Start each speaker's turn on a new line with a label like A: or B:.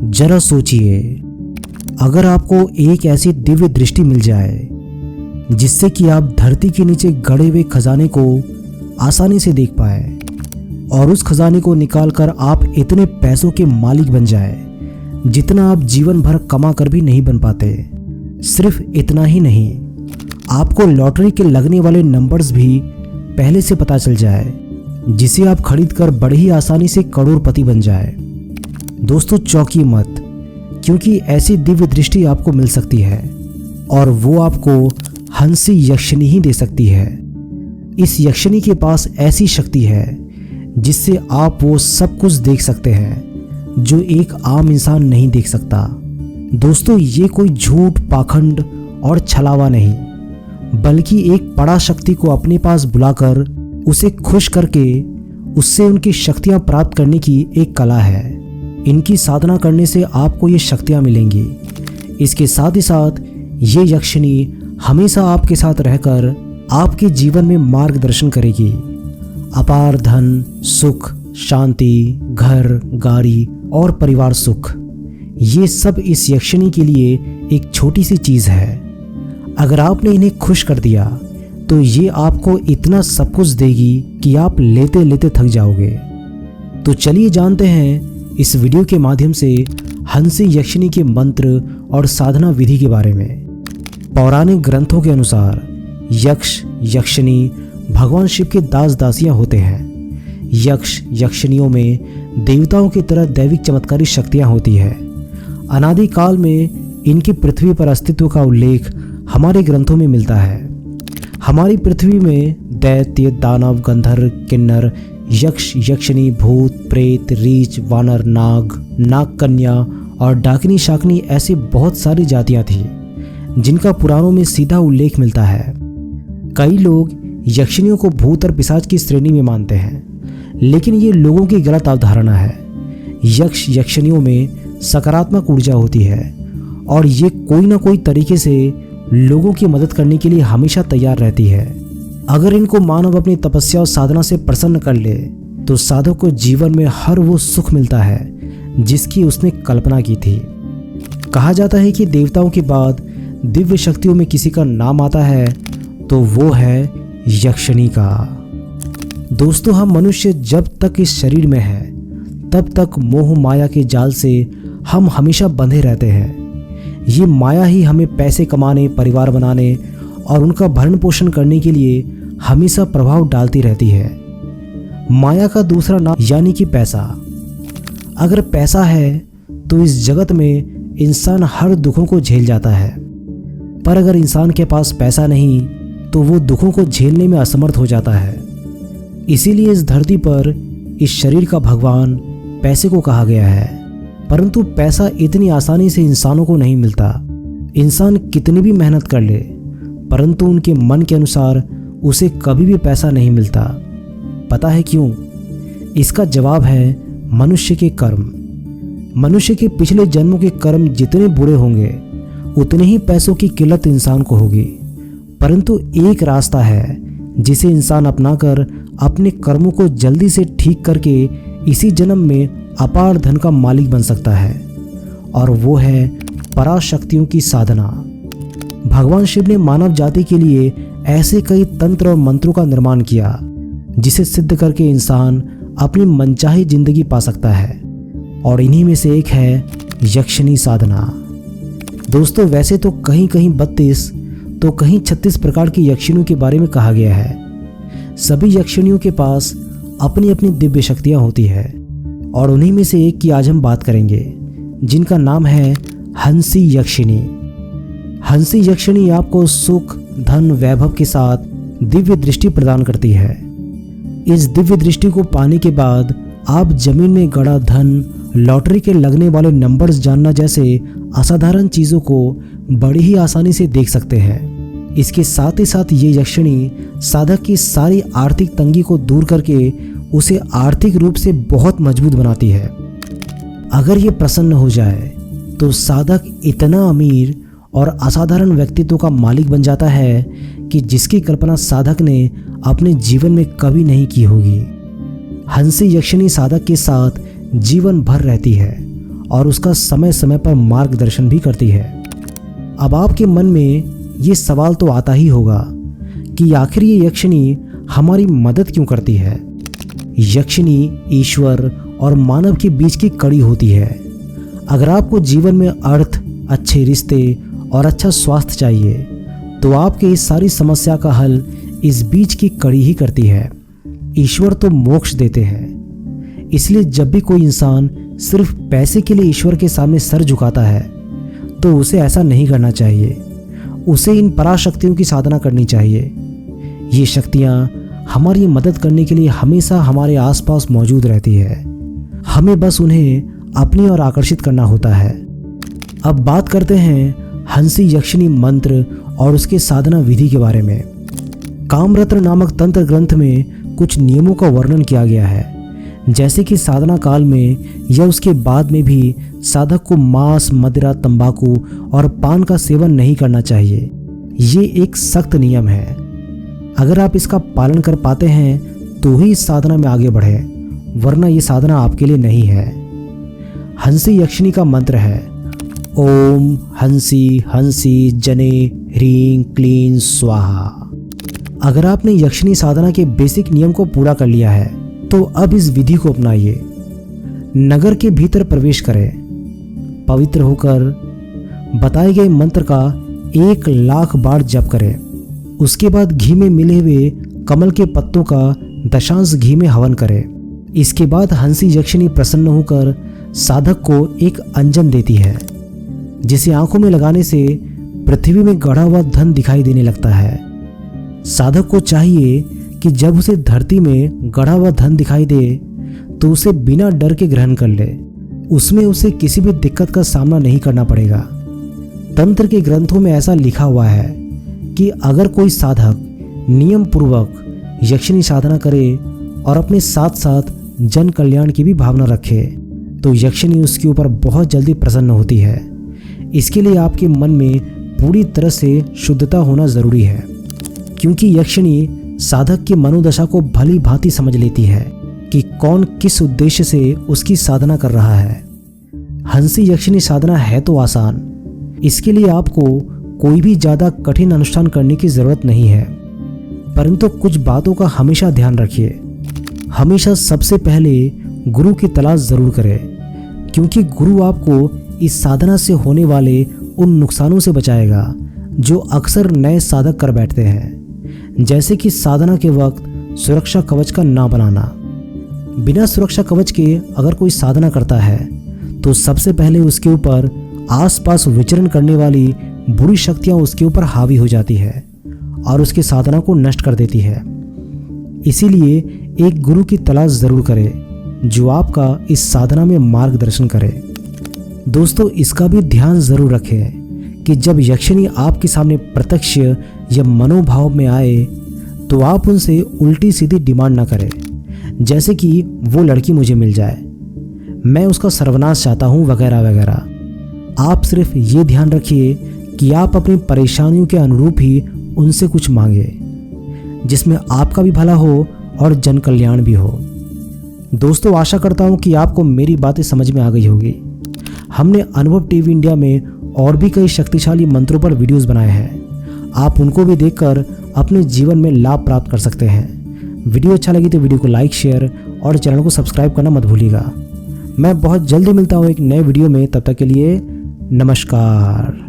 A: जरा सोचिए, अगर आपको एक ऐसी दिव्य दृष्टि मिल जाए जिससे कि आप धरती के नीचे गड़े हुए खजाने को आसानी से देख पाए और उस खजाने को निकालकर आप इतने पैसों के मालिक बन जाए जितना आप जीवन भर कमा कर भी नहीं बन पाते। सिर्फ इतना ही नहीं, आपको लॉटरी के लगने वाले नंबर्स भी पहले से पता चल जाए जिसे आप खरीदकर बड़ी ही आसानी से करोड़पति बन जाए। दोस्तों, चौंकिए मत, क्योंकि ऐसी दिव्य दृष्टि आपको मिल सकती है और वो आपको हंसी यक्षिणी ही दे सकती है। इस यक्षिणी के पास ऐसी शक्ति है जिससे आप वो सब कुछ देख सकते हैं जो एक आम इंसान नहीं देख सकता। दोस्तों, ये कोई झूठ, पाखंड और छलावा नहीं, बल्कि एक पराशक्ति को अपने पास बुलाकर उसे खुश करके उससे उनकी शक्तियां प्राप्त करने की एक कला है। इनकी साधना करने से आपको ये शक्तियां मिलेंगी। इसके साथ ही साथ ये यक्षिणी हमेशा आपके साथ रहकर आपके जीवन में मार्गदर्शन करेगी। अपार धन, सुख, शांति, घर, गाड़ी और परिवार सुख, ये सब इस यक्षिणी के लिए एक छोटी सी चीज़ है। अगर आपने इन्हें खुश कर दिया तो ये आपको इतना सब कुछ देगी कि आप लेते लेते थक जाओगे। तो चलिए जानते हैं इस वीडियो के माध्यम से हंसी यक्षिणी के मंत्र और साधना विधि के बारे में। पौराणिक ग्रंथों के अनुसार यक्ष, यक्षिणी भगवान शिव के दास दासियां होते हैं। यक्ष, यक्षिणियों में देवताओं की तरह दैविक चमत्कारी शक्तियां होती है। अनादि काल में इनकी पृथ्वी पर अस्तित्व का उल्लेख हमारे ग्रंथों में मिलता है। हमारी पृथ्वी में दैत्य, दानव, गंधर्व, किन्नर, यक्ष, यक्षिणी, भूत, प्रेत, रीछ, वानर, नाग, नागकन्या और डाकिनी शाकिनी ऐसी बहुत सारी जातियां थी जिनका पुराणों में सीधा उल्लेख मिलता है। कई लोग यक्षिणियों को भूत और पिशाच की श्रेणी में मानते हैं, लेकिन ये लोगों की गलत अवधारणा है। यक्ष, यक्षिणियों में सकारात्मक ऊर्जा होती है और ये कोई ना कोई तरीके से लोगों की मदद करने के लिए हमेशा तैयार रहती है। अगर इनको मानव अपनी तपस्या और साधना से प्रसन्न कर ले तो साधक को जीवन में हर वो सुख मिलता है जिसकी उसने कल्पना की थी। कहा जाता है कि देवताओं के बाद दिव्य शक्तियों में किसी का नाम आता है तो वो है यक्षिणी का। दोस्तों, हम मनुष्य जब तक इस शरीर में है तब तक मोह माया के जाल से हम हमेशा बंधे रहते हैं। ये माया ही हमें पैसे कमाने, परिवार बनाने और उनका भरण पोषण करने के लिए हमेशा प्रभाव डालती रहती है। माया का दूसरा नाम यानी कि पैसा। अगर पैसा है तो इस जगत में इंसान हर दुखों को झेल जाता है, पर अगर इंसान के पास पैसा नहीं तो वो दुखों को झेलने में असमर्थ हो जाता है। इसीलिए इस धरती पर इस शरीर का भगवान पैसे को कहा गया है। परंतु पैसा इतनी आसानी से इंसानों को नहीं मिलता। इंसान कितनी भी मेहनत कर ले परंतु उनके मन के अनुसार उसे कभी भी पैसा नहीं मिलता। पता है क्यों? इसका जवाब है मनुष्य के कर्म। मनुष्य के पिछले जन्मों के कर्म जितने बुरे होंगे उतने ही पैसों की किल्लत इंसान को होगी। परंतु एक रास्ता है जिसे इंसान अपनाकर अपने कर्मों को जल्दी से ठीक करके इसी जन्म में अपार धन का मालिक बन सकता है, और वो है पराशक्तियों की साधना। भगवान शिव ने मानव जाति के लिए ऐसे कई तंत्र और मंत्रों का निर्माण किया जिसे सिद्ध करके इंसान अपनी मनचाही जिंदगी पा सकता है, और इन्हीं में से एक है यक्षिणी साधना। दोस्तों, वैसे तो कहीं कहीं 32 तो कहीं 36 प्रकार की यक्षिणियों के बारे में कहा गया है। सभी यक्षिणियों के पास अपनी अपनी दिव्य शक्तियां होती है और उन्हीं में से एक की आज हम बात करेंगे जिनका नाम है हंसी यक्षिणी। हंसी यक्षिणी आपको सुख, धन, वैभव के साथ दिव्य दृष्टि प्रदान करती है। इस दिव्य दृष्टि को पाने के बाद आप जमीन में गड़ा धन, लॉटरी के लगने वाले नंबर्स जानना जैसे असाधारण चीज़ों को बड़ी ही आसानी से देख सकते हैं। इसके साथ ही साथ ये यक्षिणी साधक की सारी आर्थिक तंगी को दूर करके उसे आर्थिक रूप से बहुत मजबूत बनाती है। अगर ये प्रसन्न हो जाए तो साधक इतना अमीर और असाधारण व्यक्तित्व का मालिक बन जाता है कि जिसकी कल्पना साधक ने अपने जीवन में कभी नहीं की होगी। हंसी यक्षिणी साधक के साथ जीवन भर रहती है और उसका समय समय पर मार्गदर्शन भी करती है। अब आपके मन में ये सवाल तो आता ही होगा कि आखिर ये यक्षिणी हमारी मदद क्यों करती है। यक्षिणी ईश्वर और मानव के बीच की कड़ी होती है। अगर आपको जीवन में अर्थ, अच्छे रिश्ते और अच्छा स्वास्थ्य चाहिए तो आपके इस सारी समस्या का हल इस बीच की कड़ी ही करती है। ईश्वर तो मोक्ष देते हैं, इसलिए जब भी कोई इंसान सिर्फ पैसे के लिए ईश्वर के सामने सर झुकाता है तो उसे ऐसा नहीं करना चाहिए। उसे इन पराशक्तियों की साधना करनी चाहिए। ये शक्तियाँ हमारी मदद करने के लिए हमेशा हमारे आसपास मौजूद रहती है। हमें बस उन्हें अपनी ओर आकर्षित करना होता है। अब बात करते हैं हंसी यक्षिणी मंत्र और उसके साधना विधि के बारे में। कामरत्न नामक तंत्र ग्रंथ में कुछ नियमों का वर्णन किया गया है, जैसे कि साधना काल में या उसके बाद में भी साधक को मांस, मदिरा, तंबाकू और पान का सेवन नहीं करना चाहिए। ये एक सख्त नियम है। अगर आप इसका पालन कर पाते हैं तो ही इस साधना में आगे बढ़े, वरना ये साधना आपके लिए नहीं है। हंसी यक्षिणी का मंत्र है ओम हंसी हंसी जने ह्रीं क्लीं स्वाहा। अगर आपने यक्षिणी साधना के बेसिक नियम को पूरा कर लिया है तो अब इस विधि को अपनाइए। नगर के भीतर प्रवेश करें, पवित्र होकर बताए गए मंत्र का 1,00,000 बार जप करें। उसके बाद घी में मिले हुए कमल के पत्तों का दशांश घी में हवन करें। इसके बाद हंसी यक्षिणी प्रसन्न होकर साधक को एक अंजन देती है, जिसे आंखों में लगाने से पृथ्वी में गढ़ा हुआ धन दिखाई देने लगता है। साधक को चाहिए कि जब उसे धरती में गढ़ा हुआ धन दिखाई दे तो उसे बिना डर के ग्रहण कर ले। उसमें उसे किसी भी दिक्कत का सामना नहीं करना पड़ेगा। तंत्र के ग्रंथों में ऐसा लिखा हुआ है कि अगर कोई साधक नियम पूर्वक यक्षिणी साधना करे और अपने साथ साथ जन कल्याण की भी भावना रखे तो यक्षिणी उसके ऊपर बहुत जल्दी प्रसन्न होती है। इसके लिए आपके मन में पूरी तरह से शुद्धता होना जरूरी है, क्योंकि यक्षिणी साधक की मनोदशा को भली भांति समझ लेती है कि कौन किस उद्देश्य से उसकी साधना कर रहा है। हंसी यक्षिणी साधना है तो आसान, इसके लिए आपको कोई भी ज़्यादा कठिन अनुष्ठान करने की ज़रूरत नहीं है, परंतु कुछ बातों का हमेशा ध्यान रखिए। हमेशा सबसे पहले गुरु की तलाश ज़रूर करें, क्योंकि गुरु आपको इस साधना से होने वाले उन नुकसानों से बचाएगा जो अक्सर नए साधक कर बैठते हैं, जैसे कि साधना के वक्त सुरक्षा कवच का ना बनाना। बिना सुरक्षा कवच के अगर कोई साधना करता है तो सबसे पहले उसके ऊपर आसपास विचरण करने वाली बुरी शक्तियां उसके ऊपर हावी हो जाती है और उसकी साधना को नष्ट कर देती है। इसीलिए एक गुरु की तलाश ज़रूर करें जो आपका इस साधना में मार्गदर्शन करे। दोस्तों, इसका भी ध्यान ज़रूर रखें कि जब यक्षिणी आपके सामने प्रत्यक्ष या मनोभाव में आए तो आप उनसे उल्टी सीधी डिमांड ना करें, जैसे कि वो लड़की मुझे मिल जाए, मैं उसका सर्वनाश चाहता हूँ वगैरह वगैरह। आप सिर्फ ये ध्यान रखिए कि आप अपनी परेशानियों के अनुरूप ही उनसे कुछ मांगे, जिसमें आपका भी भला हो और जन कल्याण भी हो। दोस्तों, आशा करता हूँ कि आपको मेरी बातें समझ में आ गई होगी। हमने अनुभव टीवी इंडिया में और भी कई शक्तिशाली मंत्रों पर वीडियोस बनाए हैं, आप उनको भी देखकर अपने जीवन में लाभ प्राप्त कर सकते हैं। वीडियो अच्छा लगी तो वीडियो को लाइक, शेयर और चैनल को सब्सक्राइब करना मत भूलिएगा। मैं बहुत जल्दी मिलता हूँ एक नए वीडियो में, तब तक के लिए नमस्कार।